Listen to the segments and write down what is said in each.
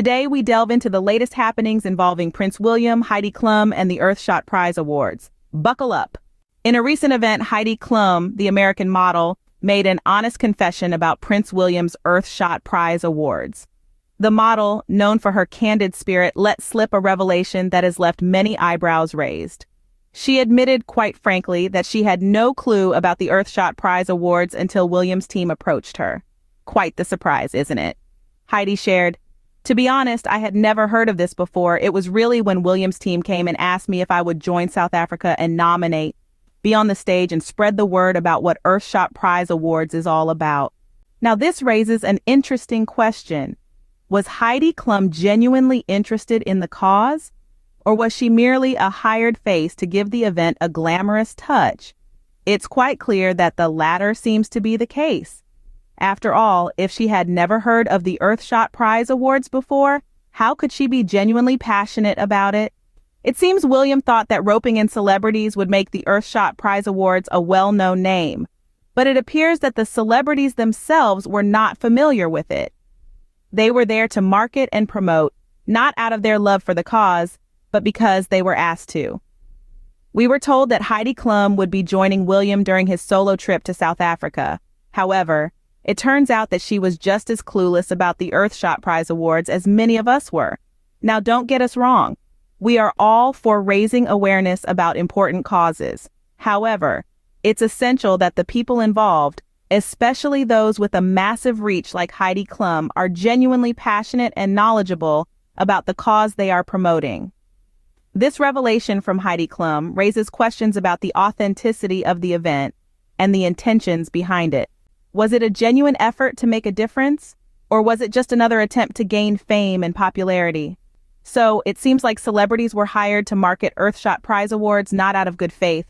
Today, we delve into the latest happenings involving Prince William, Heidi Klum, and the Earthshot Prize Awards. Buckle up. In a recent event, Heidi Klum, the American model, made an honest confession about Prince William's Earthshot Prize Awards. The model, known for her candid spirit, let slip a revelation that has left many eyebrows raised. She admitted, quite frankly, that she had no clue about the Earthshot Prize Awards until Williams' team approached her. Quite the surprise, isn't it? Heidi shared, "To be honest, I had never heard of this before. It was really when Williams' team came and asked me if I would join South Africa and nominate, be on the stage and spread the word about what Earthshot Prize Awards is all about." Now this raises an interesting question. Was Heidi Klum genuinely interested in the cause? Or was she merely a hired face to give the event a glamorous touch? It's quite clear that the latter seems to be the case. After all, if she had never heard of the Earthshot Prize Awards before, how could she be genuinely passionate about it? It seems William thought that roping in celebrities would make the Earthshot Prize Awards a well-known name, but it appears that the celebrities themselves were not familiar with it. They were there to market and promote, not out of their love for the cause, but because they were asked to. We were told that Heidi Klum would be joining William during his solo trip to South Africa. However, it turns out that she was just as clueless about the Earthshot Prize Awards as many of us were. Now, don't get us wrong. We are all for raising awareness about important causes. However, it's essential that the people involved, especially those with a massive reach like Heidi Klum, are genuinely passionate and knowledgeable about the cause they are promoting. This revelation from Heidi Klum raises questions about the authenticity of the event and the intentions behind it. Was it a genuine effort to make a difference, or was it just another attempt to gain fame and popularity? So, it seems like celebrities were hired to market Earthshot Prize Awards not out of good faith.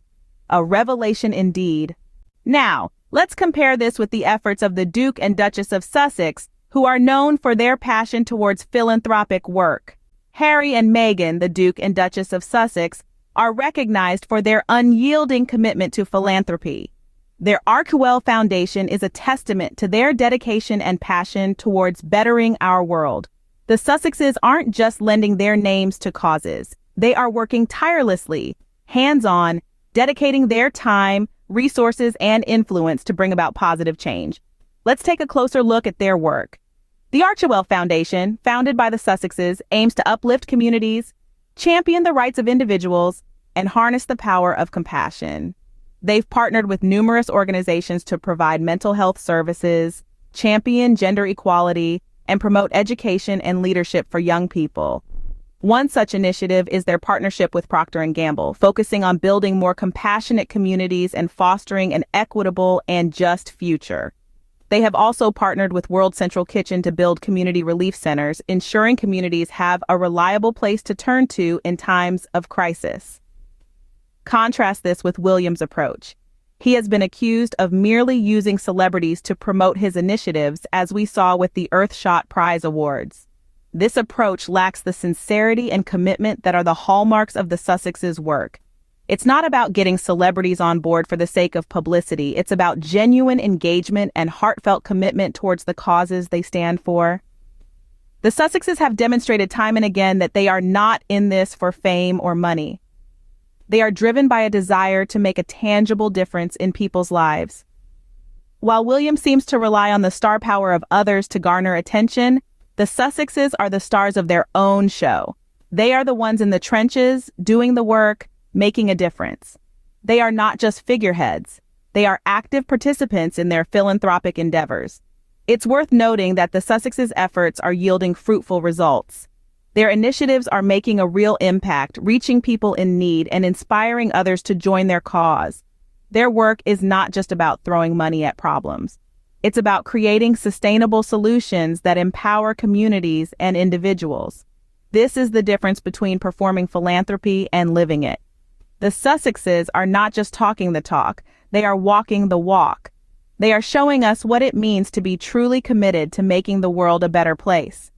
A revelation indeed. Now, let's compare this with the efforts of the Duke and Duchess of Sussex, who are known for their passion towards philanthropic work. Harry and Meghan, the Duke and Duchess of Sussex, are recognized for their unyielding commitment to philanthropy. Their Markle Foundation is a testament to their dedication and passion towards bettering our world. The Sussexes aren't just lending their names to causes. They are working tirelessly, hands-on, dedicating their time, resources, and influence to bring about positive change. Let's take a closer look at their work. The Markle Foundation, founded by the Sussexes, aims to uplift communities, champion the rights of individuals, and harness the power of compassion. They've partnered with numerous organizations to provide mental health services, champion gender equality, and promote education and leadership for young people. One such initiative is their partnership with Procter & Gamble, focusing on building more compassionate communities and fostering an equitable and just future. They have also partnered with World Central Kitchen to build community relief centers, ensuring communities have a reliable place to turn to in times of crisis. Contrast this with William's approach. He has been accused of merely using celebrities to promote his initiatives, as we saw with the Earthshot Prize Awards. This approach lacks the sincerity and commitment that are the hallmarks of the Sussexes' work. It's not about getting celebrities on board for the sake of publicity. It's about genuine engagement and heartfelt commitment towards the causes they stand for. The Sussexes have demonstrated time and again that they are not in this for fame or money. They are driven by a desire to make a tangible difference in people's lives. While William seems to rely on the star power of others to garner attention, the Sussexes are the stars of their own show. They are the ones in the trenches, doing the work, making a difference. They are not just figureheads. They are active participants in their philanthropic endeavors. It's worth noting that the Sussexes' efforts are yielding fruitful results. Their initiatives are making a real impact, reaching people in need and inspiring others to join their cause. Their work is not just about throwing money at problems. It's about creating sustainable solutions that empower communities and individuals. This is the difference between performing philanthropy and living it. The Sussexes are not just talking the talk, they are walking the walk. They are showing us what it means to be truly committed to making the world a better place.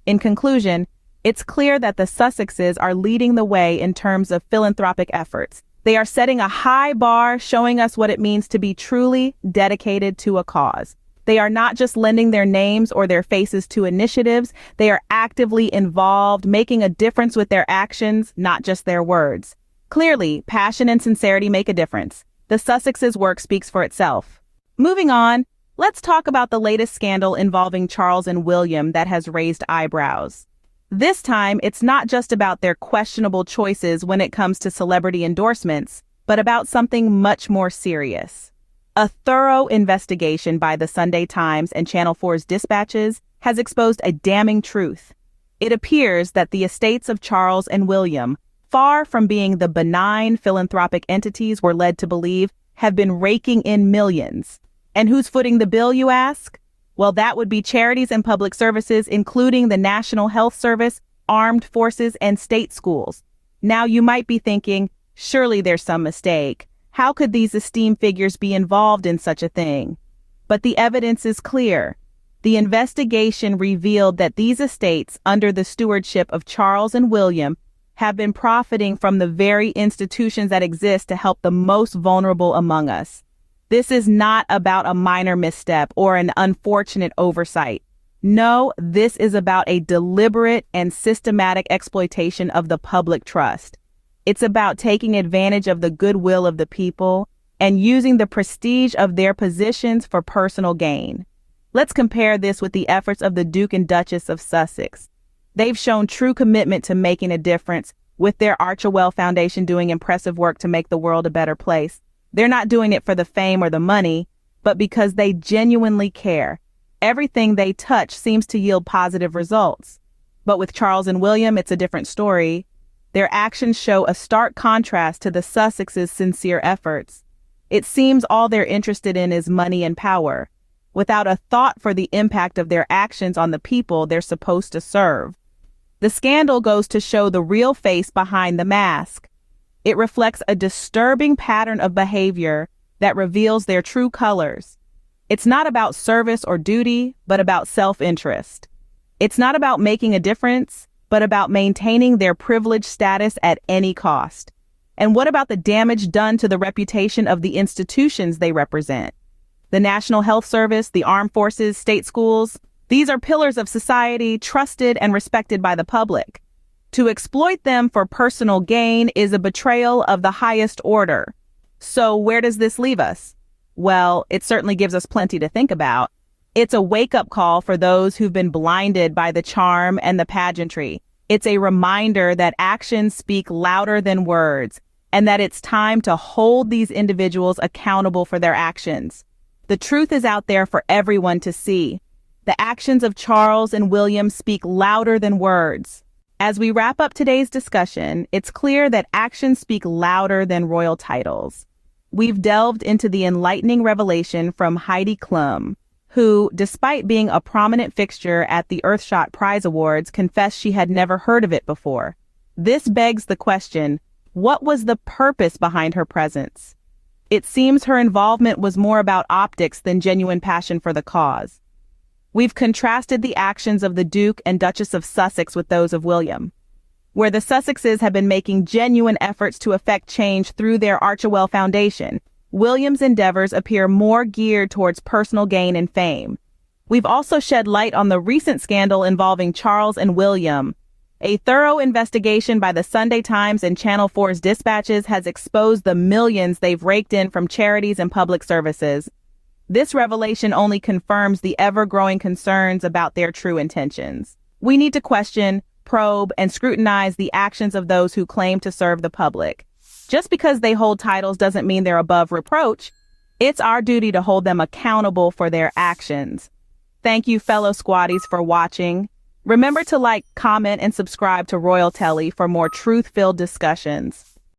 In conclusion, it's clear that the Sussexes are leading the way in terms of philanthropic efforts. They are setting a high bar, showing us what it means to be truly dedicated to a cause. They are not just lending their names or their faces to initiatives, they are actively involved, making a difference with their actions, not just their words. Clearly, passion and sincerity make a difference. The Sussexes' work speaks for itself. Moving on, let's talk about the latest scandal involving Charles and William that has raised eyebrows. This time, it's not just about their questionable choices when it comes to celebrity endorsements, but about something much more serious. A thorough investigation by the Sunday Times and Channel 4's dispatches has exposed a damning truth. It appears that the estates of Charles and William, far from being the benign philanthropic entities we're led to believe, have been raking in millions. And who's footing the bill, you ask? Well, that would be charities and public services, including the National Health Service, armed forces, and state schools. Now, you might be thinking, surely there's some mistake. How could these esteemed figures be involved in such a thing? But the evidence is clear. The investigation revealed that these estates, under the stewardship of Charles and William, have been profiting from the very institutions that exist to help the most vulnerable among us. This is not about a minor misstep or an unfortunate oversight. No, this is about a deliberate and systematic exploitation of the public trust. It's about taking advantage of the goodwill of the people and using the prestige of their positions for personal gain. Let's compare this with the efforts of the Duke and Duchess of Sussex. They've shown true commitment to making a difference, with their Archewell Foundation doing impressive work to make the world a better place. They're not doing it for the fame or the money, but because they genuinely care. Everything they touch seems to yield positive results. But with Charles and William, it's a different story. Their actions show a stark contrast to the Sussexes' sincere efforts. It seems all they're interested in is money and power, without a thought for the impact of their actions on the people they're supposed to serve. The scandal goes to show the real face behind the mask. It reflects a disturbing pattern of behavior that reveals their true colors. It's not about service or duty, but about self-interest. It's not about making a difference, but about maintaining their privileged status at any cost. And what about the damage done to the reputation of the institutions they represent? The National Health Service, the armed forces, state schools, these are pillars of society, trusted and respected by the public. To exploit them for personal gain is a betrayal of the highest order. So where does this leave us? Well, it certainly gives us plenty to think about. It's a wake-up call for those who've been blinded by the charm and the pageantry. It's a reminder that actions speak louder than words, and that it's time to hold these individuals accountable for their actions. The truth is out there for everyone to see. The actions of Charles and William speak louder than words. As we wrap up today's discussion, it's clear that actions speak louder than royal titles. We've delved into the enlightening revelation from Heidi Klum, who, despite being a prominent fixture at the Earthshot Prize Awards, confessed she had never heard of it before. This begs the question, what was the purpose behind her presence? It seems her involvement was more about optics than genuine passion for the cause. We've contrasted the actions of the Duke and Duchess of Sussex with those of William, where the Sussexes have been making genuine efforts to effect change through their Archewell Foundation. William's endeavors appear more geared towards personal gain and fame. We've also shed light on the recent scandal involving Charles and William. A thorough investigation by the Sunday Times and Channel 4's dispatches has exposed the millions they've raked in from charities and public services. This revelation only confirms the ever-growing concerns about their true intentions. We need to question, probe, and scrutinize the actions of those who claim to serve the public. Just because they hold titles doesn't mean they're above reproach. It's our duty to hold them accountable for their actions. Thank you, fellow squaddies, for watching. Remember to like, comment, and subscribe to Royal Telly for more truth-filled discussions.